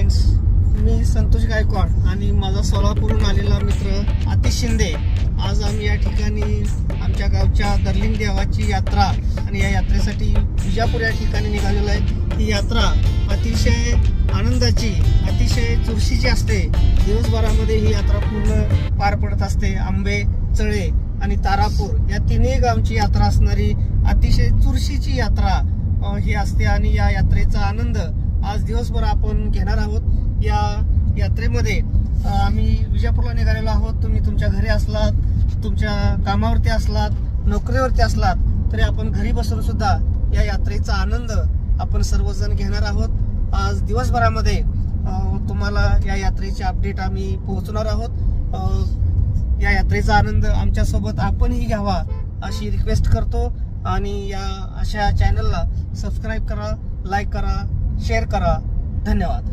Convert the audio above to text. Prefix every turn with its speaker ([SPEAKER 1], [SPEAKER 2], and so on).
[SPEAKER 1] Friends, मी संतोष गायकवाड आणि माझा सोलापूरहून आलेला मित्र आतिश शिंदे. आज आम्ही या ठिकाणी आमच्या गावच्या दर्लिंग देवाची यात्रा आणि या यात्रेसाठी विजापूर या ठिकाणी निघालेलो आहे. ही यात्रा अतिशय आनंदाची, अतिशय चुरशीची असते. दिवसभरामध्ये ही यात्रा पूर्ण पार पडत असते. आंबे, चळे आणि तारापूर या तिन्ही गावची यात्रा असणारी अतिशय चुरशीची यात्रा ही असते आणि या यात्रेचा आनंद आज दिवसभर आपण घेणार आहोत. या यात्रेमध्ये आम्ही विजापूरला निघालेलो आहोत. तुम्ही तुमच्या घरी असलात, तुमच्या कामावरती असलात, नोकरीवरती असलात तरी आपण घरी बसून सुद्धा या यात्रेचा आनंद आपण सर्वजण घेणार आहोत. आज दिवसभरामध्ये तुम्हाला या यात्रेचे अपडेट आम्ही पोहोचवणार आहोत. या यात्रेचा आनंद आमच्यासोबत आपणही घ्यावा अशी रिक्वेस्ट करतो आणि या अशा चॅनलला सबस्क्राईब करा, लाईक करा, शेअर करा. धन्यवाद.